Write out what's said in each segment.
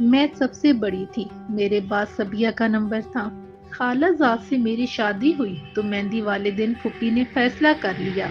میں سب سے بڑی تھی، میرے بعد سبیہ کا نمبر تھا۔ خالہ زاد سے میری شادی ہوئی تو مہندی والے دن پھوپھی نے فیصلہ کر لیا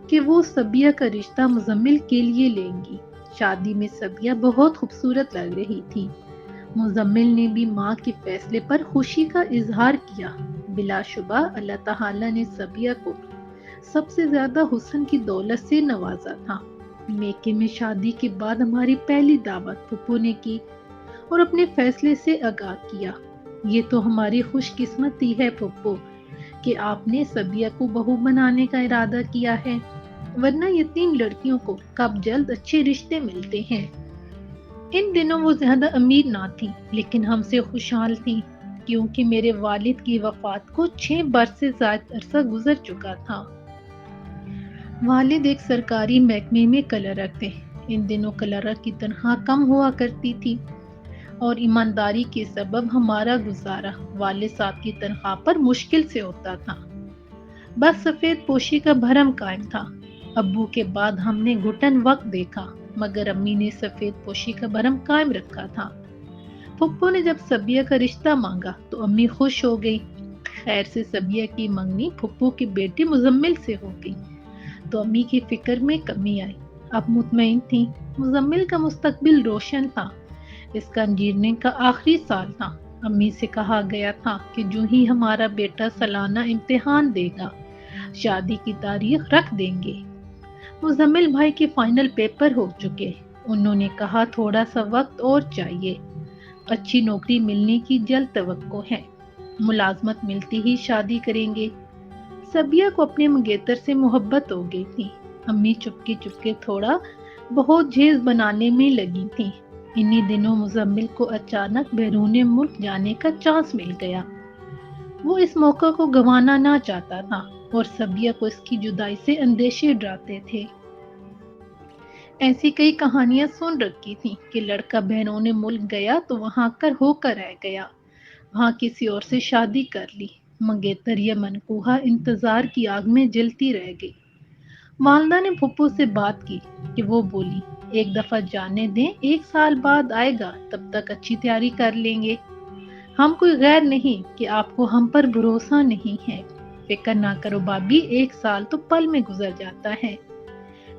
کہ وہ سبیہ کا رشتہ مزمل کے لیے لیں گی۔ شادی میں سبیہ بہت خوبصورت لگ رہی تھی۔ مزمل نے بھی ماں کے فیصلے پر خوشی کا اظہار کیا۔ بلا شبہ اللہ تعالی نے سبیہ کو سب سے زیادہ حسن کی دولت سے نوازا تھا۔ میکے میں شادی کے بعد ہماری پہلی دعوت پھپھو نے کی اور اپنے فیصلے سے آگاہ کیا۔ یہ تو ہماری خوش قسمتی ہے پھپھو کہ آپ نے سبیہ کو بہو بنانے کا ارادہ کیا ہے، ورنہ یتیم لڑکیوں کو کب جلد اچھے رشتے ملتے ہیں۔ ان دنوں وہ زیادہ امیر نہ تھی لیکن ہم سے خوشحال تھی، کیونکہ میرے والد کی وفات کو 6 برس سے زائد عرصہ گزر چکا تھا۔ والد ایک سرکاری محکمے میں کلرک تھے۔ ان دنوں کلرک کی تنخواہ کم ہوا کرتی تھی اور ایمانداری کے سبب ہمارا گزارا والد صاحب کی تنخواہ پر مشکل سے ہوتا تھا۔ بس سفید پوشی کا بھرم قائم تھا۔ ابو کے بعد ہم نے گھٹن وقت دیکھا، مگر امی نے سفید پوشی کا بھرم قائم رکھا تھا۔ پھپھو نے جب سبیہ کا رشتہ مانگا تو امی خوش ہو گئی۔ خیر سے سبیہ کی منگنی پھپھو کی بیٹی مزمل سے ہو گئی تو امی کی فکر میں کمی آئی۔ اب مطمئن تھی، مزمل کا مستقبل روشن تھا۔ اس کا انجینئرنگ کا آخری سال تھا۔ امی سے کہا گیا تھا کہ جو ہی ہمارا بیٹا سالانہ امتحان دے گا، شادی کی تاریخ رکھ دیں گے۔ مزمل بھائی کے فائنل پیپر ہو چکے، انہوں نے کہا تھوڑا سا وقت اور چاہیے، اچھی نوکری ملنے کی جلد توقع ہے، ملازمت ملتی ہی شادی کریں گے۔ سبیہ کو اپنے منگیتر سے محبت ہو گئی تھی۔ امی چپکے چپکے تھوڑا بہت جہیز بنانے میں لگی تھی۔ انہی دنوں مزمل کو اچانک بیرون ملک جانے کا چانس مل گیا۔ وہ اس موقع کو گنوانا نہ چاہتا تھا اور سبیہ کو اس کی جدائی سے اندیشے ڈراتے تھے۔ ایسی کئی کہانیاں سن رکھی تھیں کہ لڑکا بیرون ملک گیا تو وہاں ہو کر رہ گیا، وہاں کسی اور سے شادی کر لی، منگیتر یا منکوہا انتظار کی آگ میں جلتی رہ گئی۔ والدہ نے پھپھو سے بات کی کہ وہ بولی ایک دفعہ جانے دیں، 1 سال بعد آئے گا، تب تک اچھی تیاری کر لیں گے۔ ہم کوئی غیر نہیں کہ آپ کو ہم پر بھروسہ نہیں ہے، فکر نہ کرو بابی، 1 سال تو پل میں گزر جاتا ہے،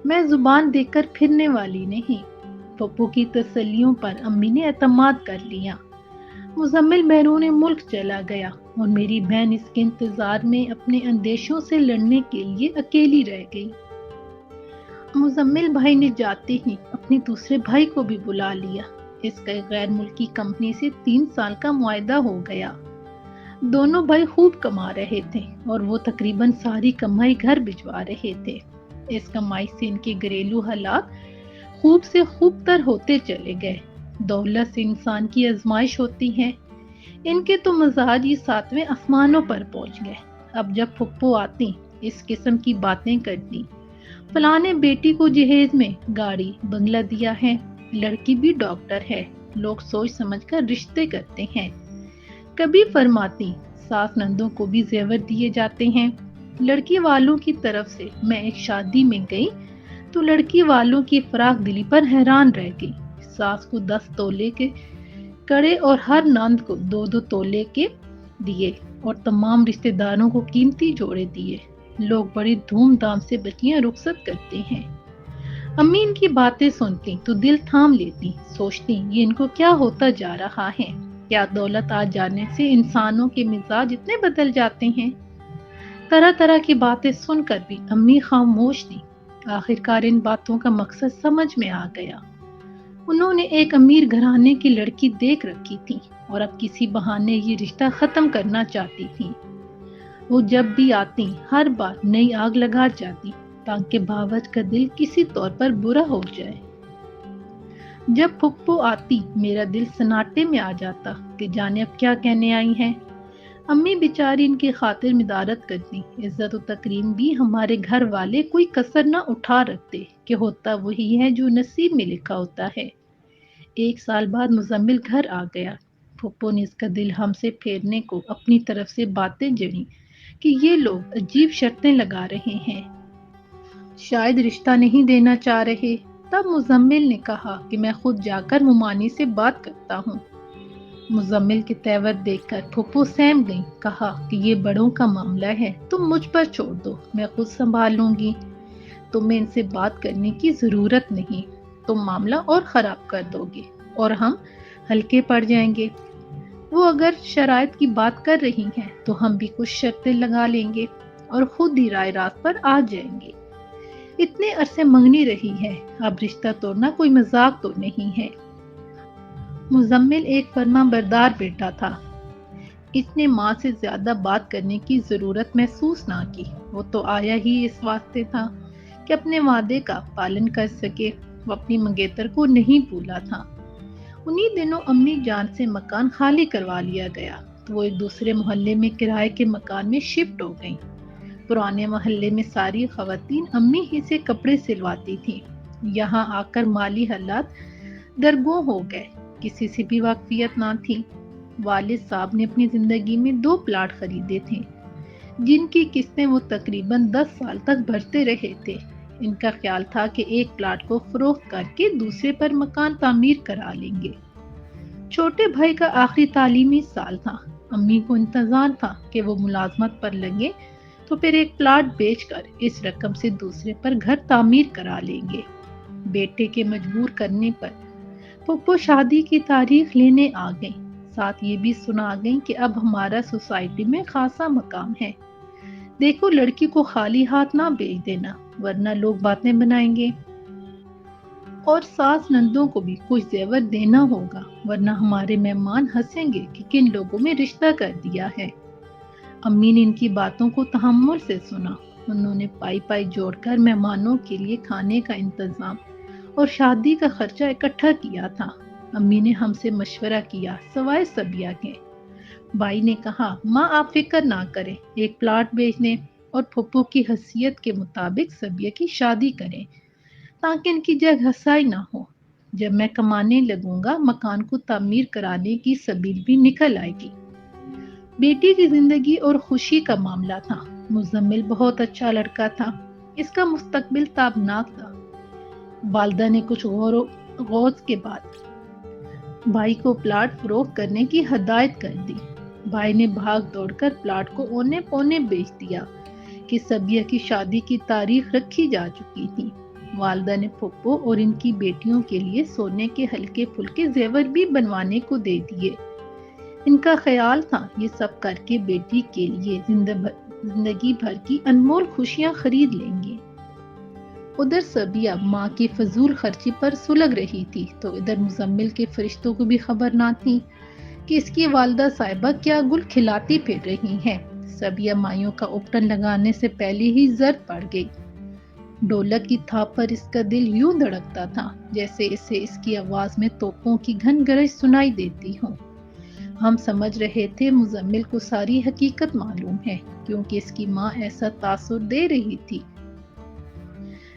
میں زبان دے کر پھرنے والی نہیں۔ پھپھو کی تسلیوں پر امی نے اعتماد کر لیا۔ مزمل بیرون ملک چلا گیا اور میری بہن اس کے انتظار میں اپنے اندیشوں سے لڑنے کے لیے اکیلی رہ گئی۔ مزمل بھائی نے جاتے ہی اپنے دوسرے بھائی کو بھی بلا لیا۔ اس کا ایک غیر ملکی کمپنی سے 3 سال کا معاہدہ ہو گیا۔ دونوں بھائی خوب کما رہے تھے اور وہ تقریباً ساری کمائی گھر بھجوا رہے تھے۔ اس کمائی سے ان کے گھریلو حالات خوب سے خوب تر ہوتے چلے گئے۔ دولت سے انسان کی آزمائش ہوتی ہے، ان کے تو مزاج ہی 7ویں آسمانوں پر پہنچ گئے۔ اب جب پھپھو آتی اس قسم کی باتیں کرتی، فلاں نے بیٹی کو جہیز میں گاڑی بنگلہ دیا ہے، لڑکی بھی ڈاکٹر ہے، لوگ سوچ سمجھ کر رشتے کرتے ہیں۔ کبھی فرماتی ساس نندوں کو بھی زیور دیے جاتے ہیں۔ لڑکی والوں کی طرف سے میں ایک شادی میں گئی تو لڑکی والوں کی فراخ دلی پر حیران رہ گئی۔ ساس کو 10 تولے کے کڑے اور ہر نند کو 2-2 تولے کے دیے اور تمام رشتہ داروں کو قیمتی جوڑے دیے۔ لوگ بڑی دھوم دھام سے بچیاں رخصت کرتے ہیں۔ امی ان کی باتیں سنتی تو دل تھام لیتی، سوچتی یہ ان کو کیا ہوتا جا رہا ہے، کیا دولت آ جانے سے انسانوں کے مزاج اتنے بدل جاتے ہیں۔ طرح طرح کی باتیں سن کر بھی امی خاموش تھی۔ آخرکار ان باتوں کا مقصد سمجھ میں آ گیا۔ انہوں نے ایک امیر گھرانے کی لڑکی دیکھ رکھی تھی اور اب کسی بہانے یہ رشتہ ختم کرنا چاہتی تھی۔ وہ جب بھی آتی ہر بار نئی آگ لگا جاتی تاکہ باورچ کا دل کسی طور پر برا ہو جائے۔ جب پھپھو آتی میرا دل سناٹے میں آ جاتا کہ جانے اب کیا کہنے آئی ہیں۔ امی بیچاری ان کی خاطر مدارت کرتی، عزت و تکریم بھی ہمارے گھر والے کوئی کسر نہ اٹھا رکھتے کہ ہوتا وہی ہے جو نصیب میں لکھا ہوتا ہے۔ 1 سال بعد مزمل گھر آ گیا۔ پھپھو نے اس کا دل ہم سے پھیرنے کو اپنی طرف سے باتیں جڑی کہ یہ لوگ عجیب شرطیں لگا رہے ہیں، شاید رشتہ نہیں دینا چاہ رہے۔ تب مزمل نے کہا کہ میں خود جا کر ممانی سے بات کرتا ہوں۔ مزمل کے تیور دیکھ کر پھپھو سہم گئی، کہا کہ یہ بڑوں کا معاملہ ہے، تم مجھ پر چھوڑ دو، میں خود سنبھال لوں گی، تمہیں ان سے بات کرنے کی ضرورت نہیں، تم معاملہ اور خراب کر دو گے اور ہم ہلکے پڑ جائیں گے۔ وہ اگر شرائط کی بات کر رہی ہیں تو ہم بھی کچھ شرطیں لگا لیں گے اور خود ہی رائے راست پر آ جائیں گے۔ اتنے عرصے منگنی رہی ہے، اب رشتہ توڑنا کوئی مذاق تو نہیں ہے۔ مزمل ایک فرما بردار بیٹا تھا، اس نے ماں سے زیادہ بات کرنے کی ضرورت محسوس نہ کی۔ وہ تو آیا ہی اس واسطے تھا کہ اپنے وعدے کا پالن کر سکے، وہ اپنی منگیتر کو نہیں بھولا تھا۔ انہی دنوں امی جان سے مکان خالی کروا لیا گیا تو وہ ایک دوسرے محلے میں کرائے کے مکان میں شفٹ ہو گئیں۔ پرانے محلے میں ساری خواتین امی ہی سے کپڑے سلواتی تھیں، یہاں آ کر مالی حالات درگوں ہو گئے، کسی سے بھی واقفیت نہ تھی۔ والد صاحب نے اپنی زندگی میں 2 پلاٹ خریدے تھے جن کی قسطیں وہ تقریباً 10 سال تک بھرتے رہے تھے۔ ان کا خیال تھا کہ ایک پلاٹ کو فروخت کر کے دوسرے پر مکان تعمیر کرا لیں گے۔ چھوٹے بھائی کا آخری تعلیمی سال تھا، امی کو انتظار تھا کہ وہ ملازمت پر لگے تو پھر ایک پلاٹ بیچ کر اس رقم سے دوسرے پر گھر تعمیر کرا لیں گے۔ بیٹے کے مجبور کرنے پر پھپھو شادی کی تاریخ لینے آ گئیں، ساتھ یہ بھی سنا گئیں کہ اب ہمارا سوسائٹی میں خاصا مقام ہے، دیکھو لڑکی کو خالی ہاتھ نہ بھیج دینا ورنہ لوگ باتیں بنائیں گے، اور ساس نندوں کو بھی کچھ زیور دینا ہوگا ورنہ ہمارے مہمان ہنسیں گے کہ کن لوگوں میں رشتہ کر دیا ہے۔ امی نے ان کی باتوں کو تحمل سے سنا، انہوں نے پائی پائی جوڑ کر مہمانوں کے لیے کھانے کا انتظام اور شادی کا خرچہ اکٹھا کیا تھا۔ امی نے ہم سے مشورہ کیا سوائے صبیہ کے۔ بھائی نے کہا ماں آپ فکر نہ کریں، ایک پلاٹ بیچ دیں اور پھپھو کی حیثیت کے مطابق صبیہ کی شادی کریں تاکہ ان کی جگ ہسائی نہ ہو۔ جب میں کمانے لگوں گا مکان کو تعمیر کرانے کی سبیل بھی نکل آئے گی۔ بیٹی کی زندگی اور خوشی کا معاملہ تھا۔ مزمل بہت اچھا لڑکا تھا، اس کا مستقبل تابناک تھا۔ والدہ نے کچھ غور و غوض کے بعد بھائی کو پلاٹ فروخت کرنے کی ہدایت کر دی۔ بھائی نے بھاگ دوڑ کر پلاٹ کو اونے پونے بیچ دیا کہ صبیہ کی شادی کی تاریخ رکھی جا چکی تھی۔ والدہ نے پھپھو اور ان کی بیٹیوں کے لیے سونے کے ہلکے پھلکے زیور بھی بنوانے کو دے دیے۔ ان کا خیال تھا یہ سب کر کے بیٹی کے لیے زندگی بھر کی انمول خوشیاں خرید لیں گے۔ ادھر صبیہ ماں کی فضول خرچی پر سلگ رہی تھی تو ادھر مزمل کے فرشتوں کو بھی خبر نہ تھی کہ اس کی والدہ صاحبہ کیا گل کھلاتی پھر رہی ہیں۔ صبیہ مائیوں کا اپٹن لگانے سے پہلے ہی زرد پڑ گئی۔ ڈھولک کی تھاپ پر اس کا دل یوں دھڑکتا تھا جیسے اسے اس کی آواز میں توپوں کی گھن گرج سنائی دیتی ہوں۔ ہم سمجھ رہے تھے مزمل کو ساری حقیقت معلوم ہے کیونکہ اس کی ماں ایسا تاثر دے رہی تھی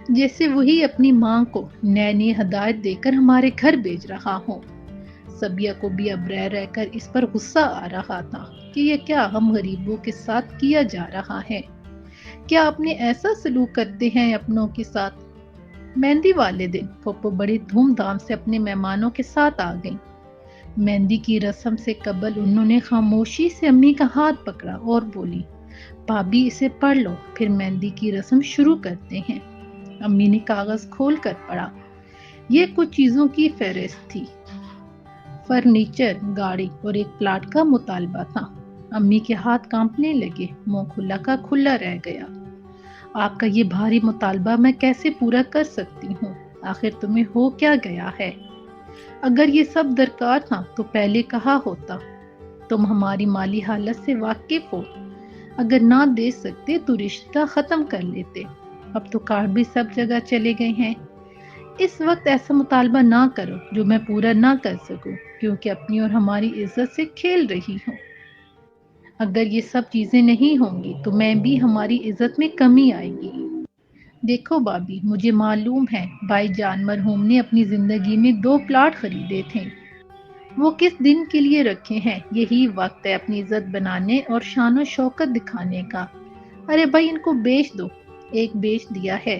جیسے وہی اپنی ماں کو نئے نئے ہدایت دے کر ہمارے گھر بھیج رہا ہو۔ صبیہ کو بھی اب رہ رہ کر اس پر غصہ آ رہا تھا کہ یہ کیا ہم غریبوں کے ساتھ کیا جا رہا ہے، کیا اپنے ایسا سلوک کرتے ہیں اپنوں کے ساتھ۔ مہندی والے دن پھپھو بڑی دھوم دھام سے اپنے مہمانوں کے ساتھ آ گئیں۔ مہندی کی رسم سے قبل انہوں نے خاموشی سے امی کا ہاتھ پکڑا اور بولی بھابھی اسے پڑھ لو پھر مہندی کی رسم شروع کرتے ہیں۔ امی نے کاغذ کھول کر پڑھا، یہ کچھ چیزوں کی فہرست تھی، فرنیچر، گاڑی اور ایک پلاٹ کا مطالبہ تھا۔ امی کے ہاتھ کانپنے لگے، منہ کھلا کا کھلا رہ گیا۔ آپ کا یہ بھاری مطالبہ میں کیسے پورا کر سکتی ہوں؟ آخر تمہیں ہو کیا گیا ہے؟ اگر یہ سب درکار تھا تو پہلے کہا ہوتا۔ تم ہماری مالی حالت سے واقف ہو، اگر نہ دے سکتے تو رشتہ ختم کر لیتے، اب تو کارڈ بھی سب جگہ چلے گئے ہیں۔ اس وقت ایسا مطالبہ نہ کرو جو میں پورا نہ کر سکوں کیونکہ اپنی اور ہماری عزت سے کھیل رہی ہوں۔ اگر یہ سب چیزیں نہیں ہوں گی تو میں بھی ہماری عزت میں کمی آئے گی۔ دیکھو بھابھی مجھے معلوم ہے بھائی جان مرحوم نے اپنی زندگی میں 2 پلاٹ خریدے تھے، وہ کس دن کے لیے رکھے ہیں؟ یہی وقت ہے اپنی عزت بنانے اور شان و شوکت دکھانے کا۔ ارے بھائی ان کو بیچ دو، ایک بیچ دیا ہے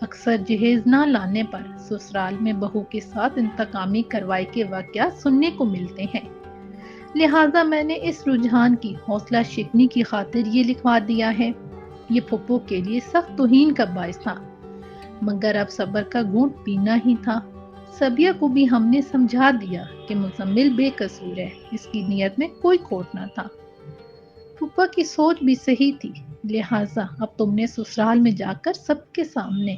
اکثر جہیز نہ لانے پر سسرال میں بہو کے ساتھ انتقامی کارروائی کے واقعات سننے کو ملتے ہیں، لہٰذا میں نے اس رجحان کی حوصلہ شکنی کی خاطر یہ لکھوا دیا ہے۔ یہ پھپھو کے لیے سخت توہین کا باعث تھا، مگر اب صبر کا گھونٹ پینا ہی تھا۔ صبیہ کو بھی ہم نے سمجھا دیا کہ مزمل بے قصور ہے، اس کی نیت میں کوئی کھوٹ نہ تھا۔ پھپھا کی سوچ بھی صحیح تھی، لہٰذا اب تم نے سسرال میں جا کر سب کے سامنے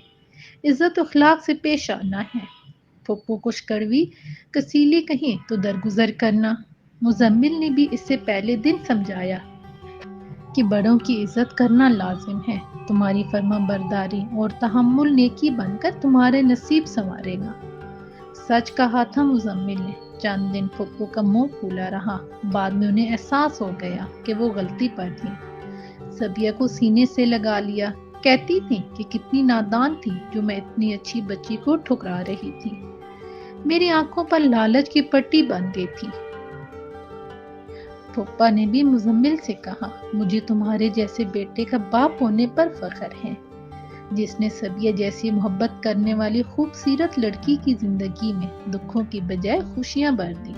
عزت و اخلاق سے پیش آنا ہے۔ پھپھو کچھ کڑوی کسیلی کہیں تو درگزر کرنا۔ مزمل نے بھی اس سے پہلے دن سمجھایا کہ بڑوں کی عزت کرنا لازم ہے، تمہاری فرما برداری اور تحمل نیکی بن کر تمہارے نصیب سنوارے گا۔ سچ کہا تھا مزمل نے۔ چند دن پھپھو کا منہ پھولا رہا، بعد میں انہیں احساس ہو گیا کہ وہ غلطی پر تھی۔ صبیہ کو سینے سے لگا لیا، کہتی تھی کہ کتنی نادان تھی جو میں اتنی اچھی بچی کو ٹھکرا رہی تھی، میری آنکھوں پر لالچ کی پٹی بن گئی تھی۔ پھپھا نے بھی مزمل سے کہا، مجھے تمہارے جیسے بیٹے کا باپ ہونے پر فخر ہے، جس نے صبیہ جیسی محبت کرنے والی خوبصورت لڑکی کی زندگی میں دکھوں کی بجائے خوشیاں بھر دی۔